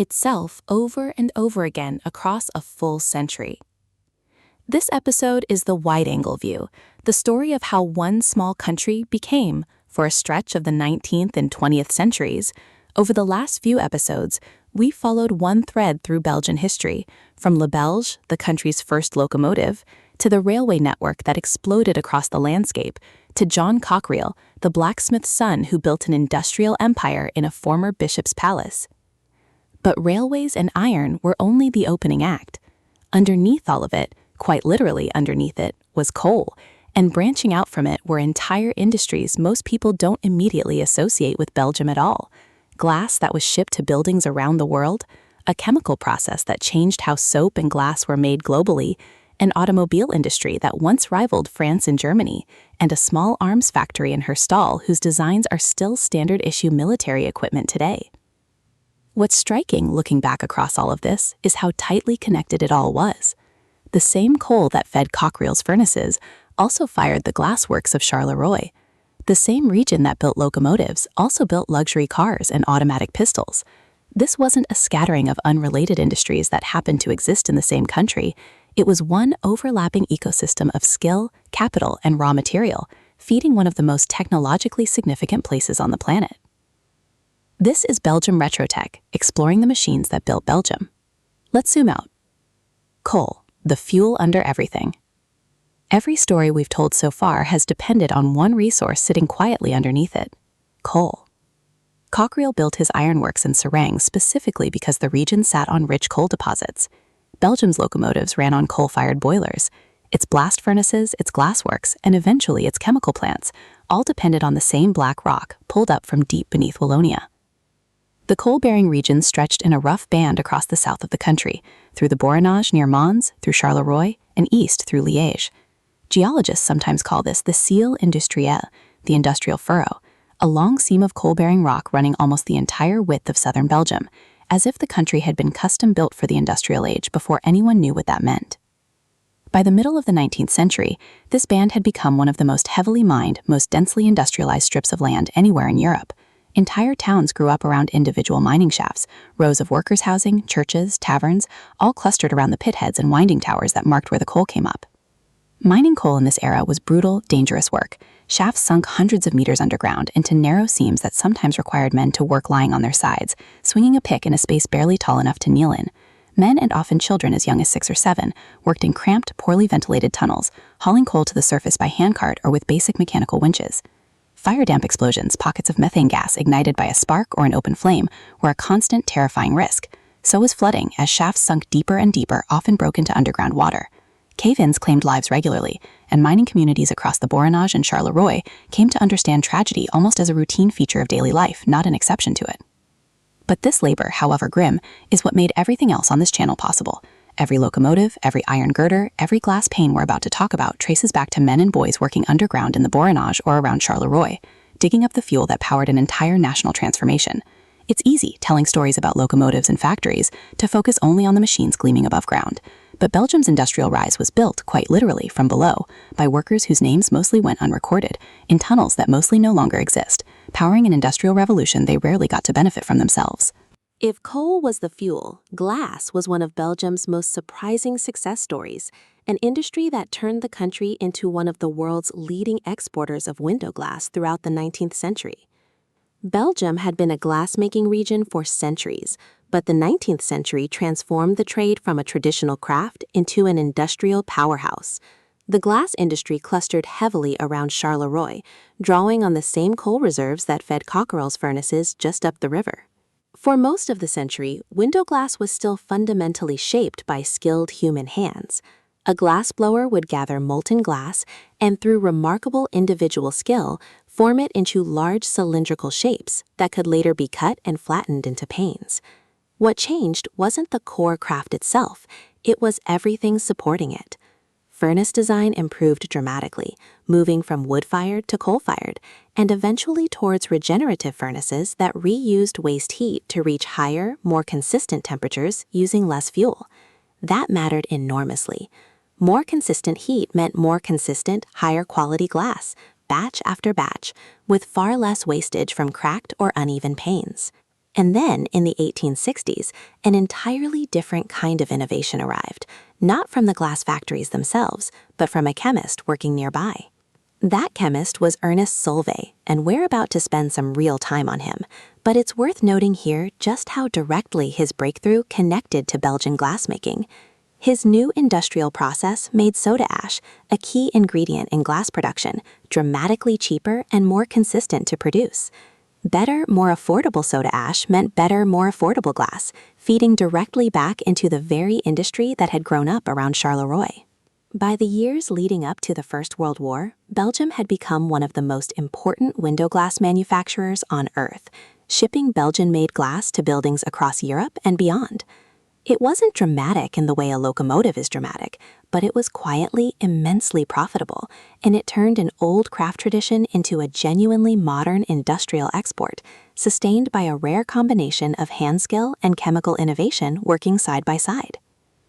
itself over and over again across a full century. This episode is the wide-angle view, the story of how one small country became, for a stretch of the 19th and 20th centuries. Over the last few episodes, we followed one thread through Belgian history, from Le Belge, the country's first locomotive, to the railway network that exploded across the landscape, to John Cockerill, the blacksmith's son who built an industrial empire in a former bishop's palace. But railways and iron were only the opening act. Underneath all of it, quite literally underneath it, was coal, and branching out from it were entire industries most people don't immediately associate with Belgium at all. Glass that was shipped to buildings around the world, a chemical process that changed how soap and glass were made globally, an automobile industry that once rivaled France and Germany, and a small arms factory in Herstal whose designs are still standard-issue military equipment today. What's striking looking back across all of this is how tightly connected it all was. The same coal that fed Cockerill's furnaces also fired the glassworks of Charleroi. The same region that built locomotives also built luxury cars and automatic pistols. This wasn't a scattering of unrelated industries that happened to exist in the same country. It was one overlapping ecosystem of skill, capital, and raw material, feeding one of the most technologically significant places on the planet. This is Belgium Retrotech, exploring the machines that built Belgium. Let's zoom out. Coal, the fuel under everything. Every story we've told so far has depended on one resource sitting quietly underneath it: coal. Cockerill built his ironworks in Serang specifically because the region sat on rich coal deposits. Belgium's locomotives ran on coal-fired boilers. Its blast furnaces, its glassworks, and eventually its chemical plants all depended on the same black rock pulled up from deep beneath Wallonia. The coal-bearing region stretched in a rough band across the south of the country, through the Borinage near Mons, through Charleroi, and east through Liège. Geologists sometimes call this the ciel industriel, the industrial furrow, a long seam of coal-bearing rock running almost the entire width of southern Belgium, as if the country had been custom-built for the industrial age before anyone knew what that meant. By the middle of the 19th century, this band had become one of the most heavily mined, most densely industrialized strips of land anywhere in Europe. Entire towns grew up around individual mining shafts, rows of workers' housing, churches, taverns, all clustered around the pitheads and winding towers that marked where the coal came up. Mining coal in this era was brutal, dangerous work. Shafts sunk hundreds of meters underground into narrow seams that sometimes required men to work lying on their sides, swinging a pick in a space barely tall enough to kneel in. Men, and often children as young as 6 or 7, worked in cramped, poorly ventilated tunnels, hauling coal to the surface by handcart or with basic mechanical winches. Fire damp explosions, pockets of methane gas ignited by a spark or an open flame, were a constant, terrifying risk. So was flooding, as shafts sunk deeper and deeper, often broke into underground water. Cave-ins claimed lives regularly, and mining communities across the Borinage and Charleroi came to understand tragedy almost as a routine feature of daily life, not an exception to it. But this labor, however grim, is what made everything else on this channel possible. Every locomotive, every iron girder, every glass pane we're about to talk about traces back to men and boys working underground in the Borinage or around Charleroi, digging up the fuel that powered an entire national transformation. It's easy, telling stories about locomotives and factories, to focus only on the machines gleaming above ground. But Belgium's industrial rise was built, quite literally, from below, by workers whose names mostly went unrecorded, in tunnels that mostly no longer exist, powering an industrial revolution they rarely got to benefit from themselves. If coal was the fuel, glass was one of Belgium's most surprising success stories, an industry that turned the country into one of the world's leading exporters of window glass throughout the 19th century. Belgium had been a glass-making region for centuries, but the 19th century transformed the trade from a traditional craft into an industrial powerhouse. The glass industry clustered heavily around Charleroi, drawing on the same coal reserves that fed Cockerill's furnaces just up the river. For most of the century, window glass was still fundamentally shaped by skilled human hands. A glassblower would gather molten glass and, through remarkable individual skill, form it into large cylindrical shapes that could later be cut and flattened into panes. What changed wasn't the core craft itself, it was everything supporting it. Furnace design improved dramatically, moving from wood-fired to coal-fired, and eventually towards regenerative furnaces that reused waste heat to reach higher, more consistent temperatures using less fuel. That mattered enormously. More consistent heat meant more consistent, higher quality glass, batch after batch, with far less wastage from cracked or uneven panes. And then, in the 1860s, an entirely different kind of innovation arrived, not from the glass factories themselves, but from a chemist working nearby. That chemist was Ernest Solvay, and we're about to spend some real time on him. But it's worth noting here just how directly his breakthrough connected to Belgian glassmaking. His new industrial process made soda ash, a key ingredient in glass production, dramatically cheaper and more consistent to produce. Better, more affordable soda ash meant better, more affordable glass, feeding directly back into the very industry that had grown up around Charleroi. By the years leading up to the First World War, Belgium had become one of the most important window glass manufacturers on Earth, shipping Belgian-made glass to buildings across Europe and beyond. It wasn't dramatic in the way a locomotive is dramatic, but it was quietly immensely profitable, and it turned an old craft tradition into a genuinely modern industrial export, sustained by a rare combination of hand skill and chemical innovation working side by side.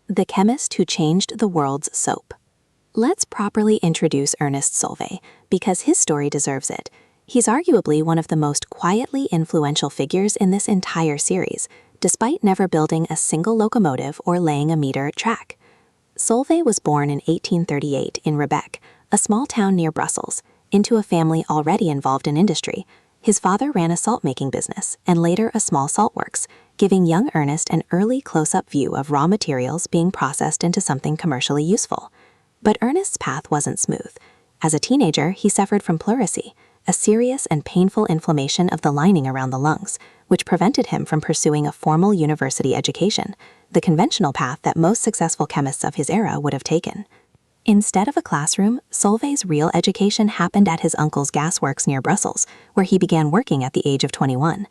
The chemist who changed the world's soap. Let's properly introduce Ernest Solvay, because his story deserves it. He's arguably one of the most quietly influential figures in this entire series, despite never building a single locomotive or laying a meter track. Solvay was born in 1838 in Rebec, a small town near Brussels, into a family already involved in industry. His father ran a salt-making business and later a small saltworks, giving young Ernest an early close-up view of raw materials being processed into something commercially useful. But Ernest's path wasn't smooth. As a teenager, he suffered from pleurisy, a serious and painful inflammation of the lining around the lungs, which prevented him from pursuing a formal university education, the conventional path that most successful chemists of his era would have taken. Instead of a classroom, Solvay's real education happened at his uncle's gasworks near Brussels, where he began working at the age of 21.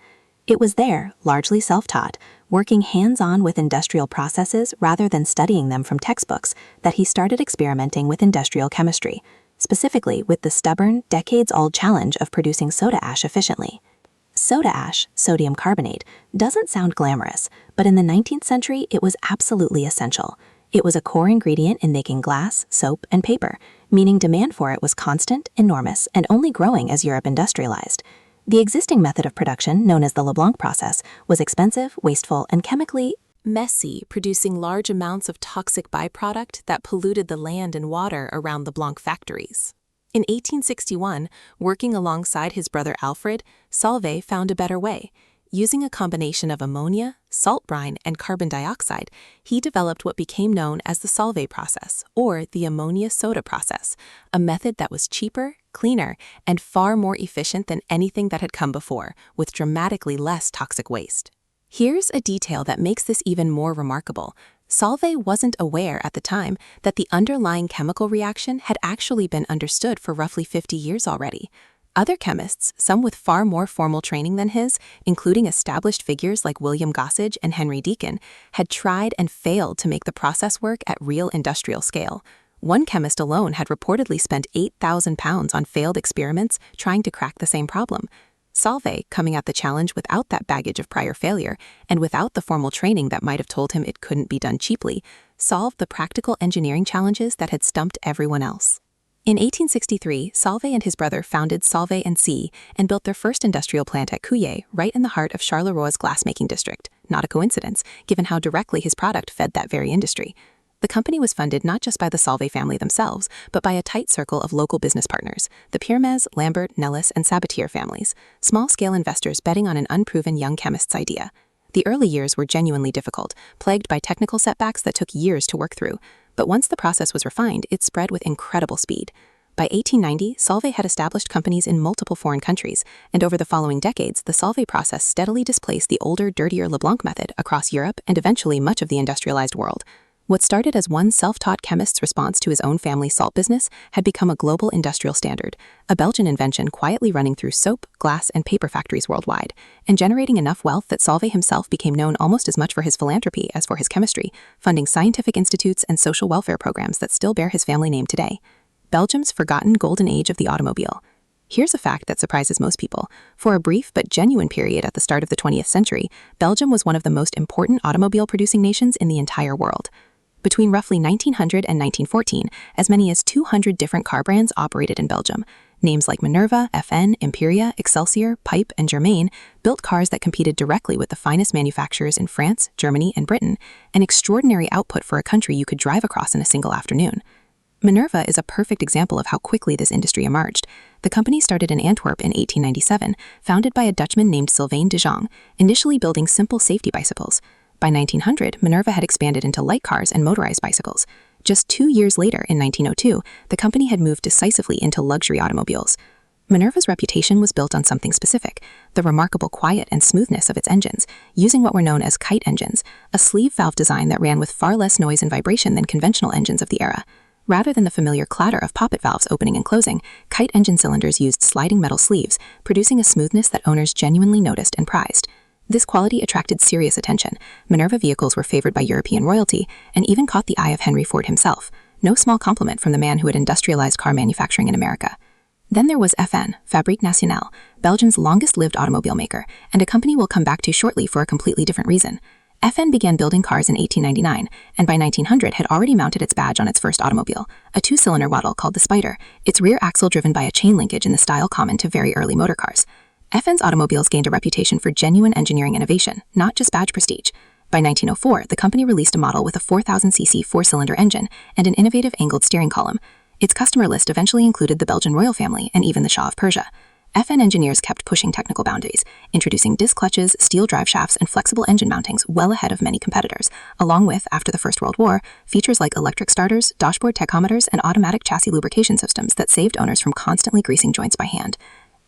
It was there, largely self-taught, working hands-on with industrial processes rather than studying them from textbooks, that he started experimenting with industrial chemistry, specifically with the stubborn, decades-old challenge of producing soda ash efficiently. Soda ash, sodium carbonate, doesn't sound glamorous, but in the 19th century it was absolutely essential. It was a core ingredient in making glass, soap, and paper, meaning demand for it was constant, enormous, and only growing as Europe industrialized. The existing method of production, known as the Leblanc process, was expensive, wasteful, and chemically messy, producing large amounts of toxic byproduct that polluted the land and water around the Blanc factories. In 1861, working alongside his brother Alfred, Solvay found a better way. Using a combination of ammonia, salt brine, and carbon dioxide, he developed what became known as the Solvay process, or the ammonia soda process, a method that was cheaper, cleaner, and far more efficient than anything that had come before, with dramatically less toxic waste. Here's a detail that makes this even more remarkable. Solvay wasn't aware at the time that the underlying chemical reaction had actually been understood for roughly 50 years already. Other chemists, some with far more formal training than his, including established figures like William Gossage and Henry Deacon, had tried and failed to make the process work at real industrial scale. One chemist alone had reportedly spent £8,000 on failed experiments trying to crack the same problem. Solvay, coming at the challenge without that baggage of prior failure, and without the formal training that might have told him it couldn't be done cheaply, solved the practical engineering challenges that had stumped everyone else. In 1863, Solvay and his brother founded Solvay & C and built their first industrial plant at Couillet, right in the heart of Charleroi glassmaking district. Not a coincidence, given how directly his product fed that very industry. The company was funded not just by the Solvay family themselves, but by a tight circle of local business partners, the Pirmez, Lambert, Nellis, and Sabatier families, small-scale investors betting on an unproven young chemist's idea. The early years were genuinely difficult, plagued by technical setbacks that took years to work through. But once the process was refined, it spread with incredible speed. By 1890, Solvay had established companies in multiple foreign countries, and over the following decades, the Solvay process steadily displaced the older, dirtier Leblanc method across Europe and eventually much of the industrialized world. What started as one self-taught chemist's response to his own family's salt business had become a global industrial standard, a Belgian invention quietly running through soap, glass, and paper factories worldwide, and generating enough wealth that Solvay himself became known almost as much for his philanthropy as for his chemistry, funding scientific institutes and social welfare programs that still bear his family name today. Belgium's forgotten golden age of the automobile. Here's a fact that surprises most people. For a brief but genuine period at the start of the 20th century, Belgium was one of the most important automobile-producing nations in the entire world. Between roughly 1900 and 1914, as many as 200 different car brands operated in Belgium. Names like Minerva, FN, Imperia, Excelsior, Pipe, and Germain built cars that competed directly with the finest manufacturers in France, Germany, and Britain, an extraordinary output for a country you could drive across in a single afternoon. Minerva is a perfect example of how quickly this industry emerged. The company started in Antwerp in 1897, founded by a Dutchman named Sylvain de Jong, initially building simple safety bicycles. By 1900, Minerva had expanded into light cars and motorized bicycles. Just 2 years later, in 1902, the company had moved decisively into luxury automobiles. Minerva's reputation was built on something specific, the remarkable quiet and smoothness of its engines, using what were known as kite engines, a sleeve valve design that ran with far less noise and vibration than conventional engines of the era. Rather than the familiar clatter of poppet valves opening and closing, kite engine cylinders used sliding metal sleeves, producing a smoothness that owners genuinely noticed and prized. This quality attracted serious attention. Minerva vehicles were favored by European royalty and even caught the eye of Henry Ford himself, no small compliment from the man who had industrialized car manufacturing in America. Then there was FN, Fabrique Nationale, Belgium's longest-lived automobile maker, and a company we'll come back to shortly for a completely different reason. FN began building cars in 1899, and by 1900 had already mounted its badge on its first automobile, a two-cylinder model called the Spider, its rear axle driven by a chain linkage in the style common to very early motor cars. FN's automobiles gained a reputation for genuine engineering innovation, not just badge prestige. By 1904, the company released a model with a 4,000cc four-cylinder engine and an innovative angled steering column. Its customer list eventually included the Belgian royal family and even the Shah of Persia. FN engineers kept pushing technical boundaries, introducing disc clutches, steel drive shafts, and flexible engine mountings well ahead of many competitors, along with, after the First World War, features like electric starters, dashboard tachometers, and automatic chassis lubrication systems that saved owners from constantly greasing joints by hand.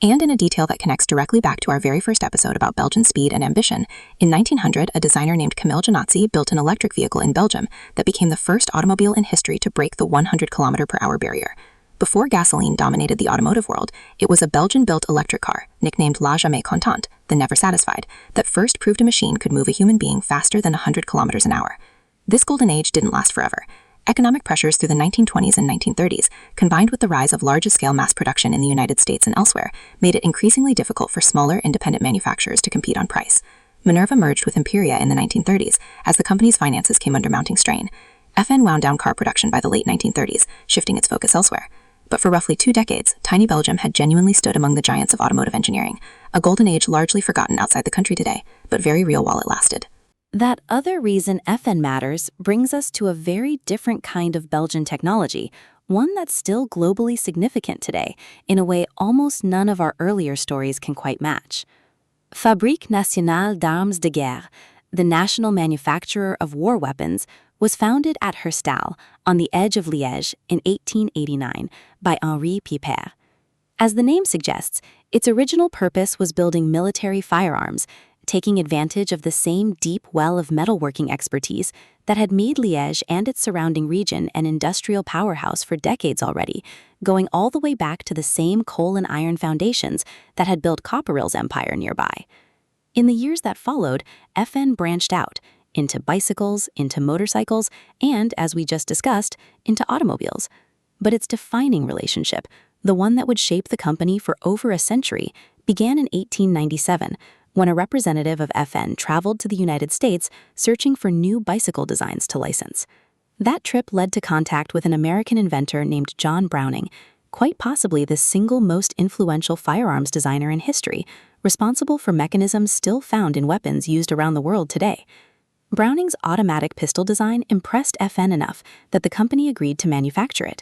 And in a detail that connects directly back to our very first episode about Belgian speed and ambition, in 1900, a designer named Camille Janotzi built an electric vehicle in Belgium that became the first automobile in history to break the 100-kilometer-per-hour barrier. Before gasoline dominated the automotive world, it was a Belgian-built electric car, nicknamed La Jamais Content, the Never Satisfied, that first proved a machine could move a human being faster than 100 kilometers an hour. This golden age didn't last forever. Economic pressures through the 1920s and 1930s, combined with the rise of larger-scale mass production in the United States and elsewhere, made it increasingly difficult for smaller, independent manufacturers to compete on price. Minerva merged with Imperia in the 1930s as the company's finances came under mounting strain. FN wound down car production by the late 1930s, shifting its focus elsewhere. But for roughly 2 decades, tiny Belgium had genuinely stood among the giants of automotive engineering, a golden age largely forgotten outside the country today, but very real while it lasted. That other reason FN matters brings us to a very different kind of Belgian technology, one that's still globally significant today, in a way almost none of our earlier stories can quite match. Fabrique Nationale d'Armes de Guerre, the national manufacturer of war weapons, was founded at Herstal, on the edge of Liège, in 1889 by Henri Piper. As the name suggests, its original purpose was building military firearms, taking advantage of the same deep well of metalworking expertise that had made Liège and its surrounding region an industrial powerhouse for decades already, going all the way back to the same coal and iron foundations that had built Cockerill's empire nearby. In the years that followed, FN branched out into bicycles, into motorcycles, and, as we just discussed, into automobiles. But its defining relationship, the one that would shape the company for over a century, began in 1897, when a representative of FN traveled to the United States searching for new bicycle designs to license. That trip led to contact with an American inventor named John Browning, quite possibly the single most influential firearms designer in history, responsible for mechanisms still found in weapons used around the world today. Browning's automatic pistol design impressed FN enough that the company agreed to manufacture it.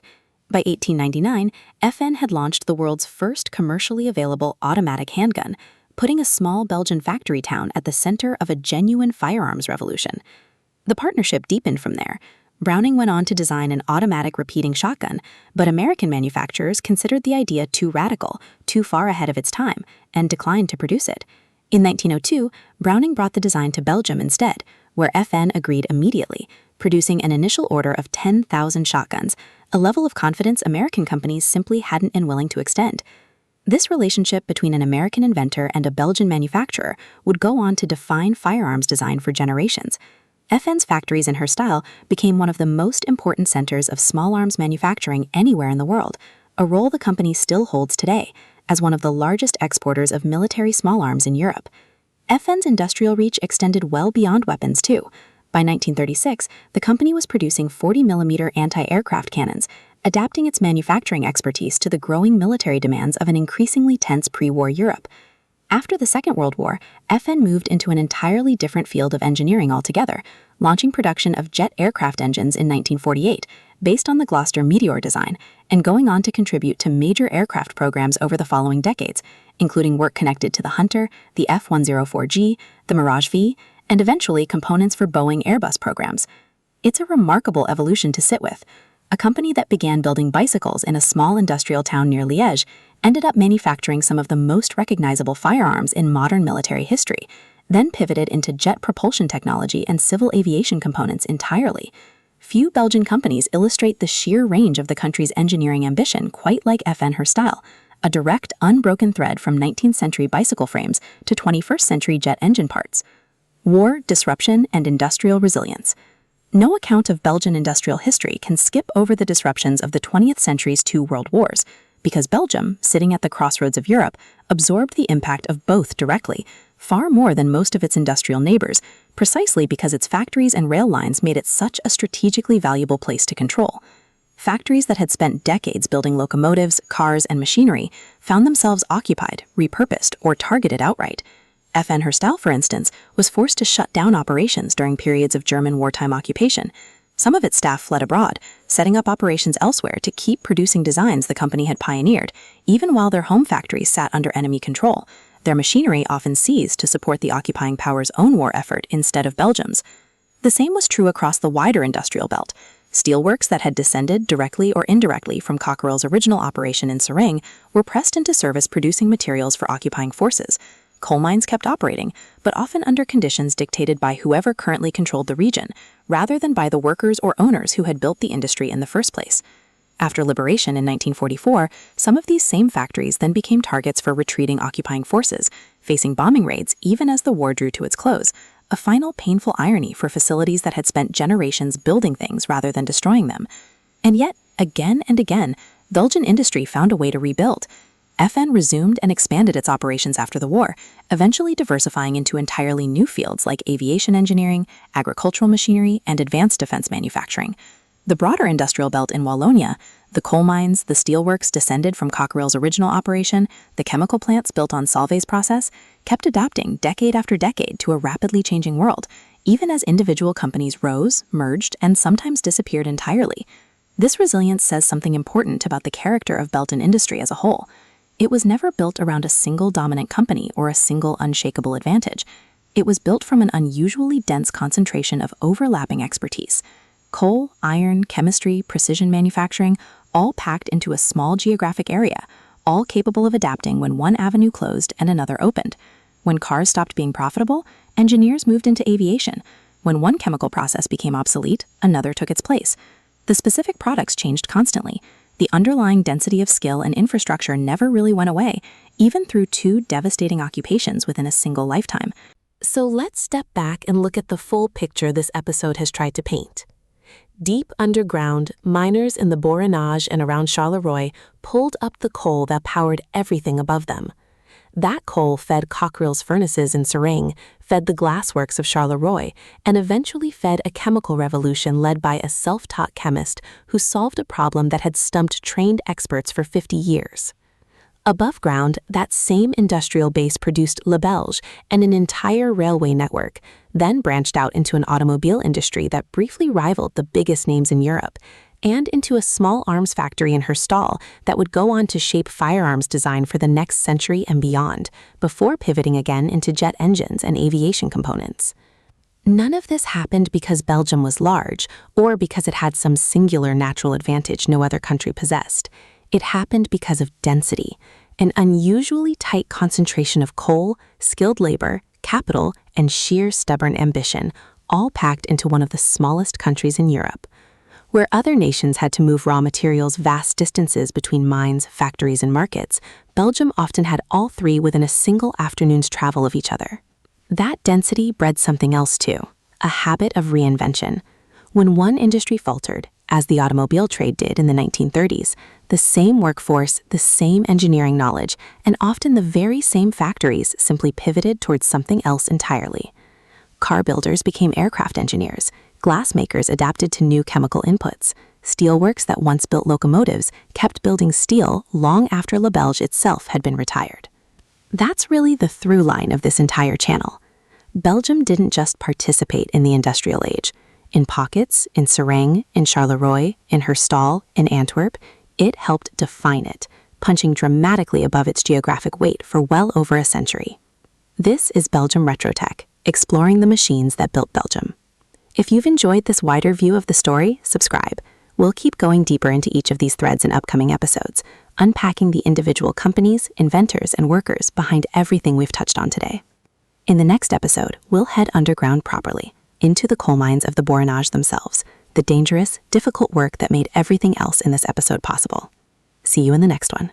By 1899, FN had launched the world's first commercially available automatic handgun, putting a small Belgian factory town at the center of a genuine firearms revolution. The partnership deepened from there. Browning went on to design an automatic repeating shotgun, but American manufacturers considered the idea too radical, too far ahead of its time, and declined to produce it. In 1902, Browning brought the design to Belgium instead, where FN agreed immediately, producing an initial order of 10,000 shotguns, a level of confidence American companies simply hadn't been willing to extend. This relationship between an American inventor and a Belgian manufacturer would go on to define firearms design for generations. FN's factories in Herstal became one of the most important centers of small arms manufacturing anywhere in the world, a role the company still holds today as one of the largest exporters of military small arms in Europe. FN's industrial reach extended well beyond weapons, too. By 1936, the company was producing 40mm anti-aircraft cannons, adapting its manufacturing expertise to the growing military demands of an increasingly tense pre-war Europe. After the Second World War, FN moved into an entirely different field of engineering altogether, launching production of jet aircraft engines in 1948, based on the Gloster Meteor design, and going on to contribute to major aircraft programs over the following decades, including work connected to the Hunter, the F-104G, the Mirage V, and eventually components for Boeing Airbus programs. It's a remarkable evolution to sit with. A company that began building bicycles in a small industrial town near Liège ended up manufacturing some of the most recognizable firearms in modern military history, then pivoted into jet propulsion technology and civil aviation components entirely. Few Belgian companies illustrate the sheer range of the country's engineering ambition quite like FN Herstal, a direct, unbroken thread from 19th century bicycle frames to 21st century jet engine parts. War, disruption, and industrial resilience. No account of Belgian industrial history can skip over the disruptions of the 20th century's two world wars, because Belgium, sitting at the crossroads of Europe, absorbed the impact of both directly, far more than most of its industrial neighbors, precisely because its factories and rail lines made it such a strategically valuable place to control. Factories that had spent decades building locomotives, cars, and machinery found themselves occupied, repurposed, or targeted outright. FN Herstal, for instance, was forced to shut down operations during periods of German wartime occupation. Some of its staff fled abroad, setting up operations elsewhere to keep producing designs the company had pioneered, even while their home factories sat under enemy control. Their machinery often seized to support the occupying power's own war effort instead of Belgium's. The same was true across the wider industrial belt. Steelworks that had descended directly or indirectly from Cockerill's original operation in Sering were pressed into service producing materials for occupying forces. Coal mines kept operating, but often under conditions dictated by whoever currently controlled the region, rather than by the workers or owners who had built the industry in the first place. After liberation in 1944, some of these same factories then became targets for retreating occupying forces, facing bombing raids even as the war drew to its close, a final painful irony for facilities that had spent generations building things rather than destroying them. And yet, again and again, Belgian industry found a way to rebuild. FN resumed and expanded its operations after the war, eventually diversifying into entirely new fields like aviation engineering, agricultural machinery, and advanced defense manufacturing. The broader industrial belt in Wallonia, the coal mines, the steelworks descended from Cockerill's original operation, the chemical plants built on Solvay's process, kept adapting decade after decade to a rapidly changing world, even as individual companies rose, merged, and sometimes disappeared entirely. This resilience says something important about the character of Belgian industry as a whole. It was never built around a single dominant company or a single unshakable advantage. It was built from an unusually dense concentration of overlapping expertise. Coal, iron, chemistry, precision manufacturing, all packed into a small geographic area, all capable of adapting when one avenue closed and another opened. When cars stopped being profitable, engineers moved into aviation. When one chemical process became obsolete, another took its place. The specific products changed constantly. The underlying density of skill and infrastructure never really went away, even through two devastating occupations within a single lifetime. So let's step back and look at the full picture this episode has tried to paint. Deep underground, miners in the Borinage and around Charleroi pulled up the coal that powered everything above them. That coal fed Cockerill's furnaces in Sering, fed the glassworks of Charleroi, and eventually fed a chemical revolution led by a self-taught chemist who solved a problem that had stumped trained experts for 50 years. Above ground, that same industrial base produced Le Belge and an entire railway network, then branched out into an automobile industry that briefly rivaled the biggest names in Europe, and into a small arms factory in Herstal that would go on to shape firearms design for the next century and beyond, before pivoting again into jet engines and aviation components. None of this happened because Belgium was large, or because it had some singular natural advantage no other country possessed. It happened because of density, an unusually tight concentration of coal, skilled labor, capital, and sheer stubborn ambition, all packed into one of the smallest countries in Europe. Where other nations had to move raw materials vast distances between mines, factories, and markets, Belgium often had all three within a single afternoon's travel of each other. That density bred something else too, a habit of reinvention. When one industry faltered, as the automobile trade did in the 1930s, the same workforce, the same engineering knowledge, and often the very same factories simply pivoted towards something else entirely. Car builders became aircraft engineers, glass makers adapted to new chemical inputs, steelworks that once built locomotives kept building steel long after La Belge itself had been retired. That's really the through line of this entire channel. Belgium didn't just participate in the industrial age. In pockets, in Serang, in Charleroi, in Herstal, in Antwerp, it helped define it, punching dramatically above its geographic weight for well over a century. This is Belgium Retrotech, exploring the machines that built Belgium. If you've enjoyed this wider view of the story, subscribe. We'll keep going deeper into each of these threads in upcoming episodes, unpacking the individual companies, inventors, and workers behind everything we've touched on today. In the next episode, we'll head underground properly, into the coal mines of the Borinage themselves, the dangerous, difficult work that made everything else in this episode possible. See you in the next one.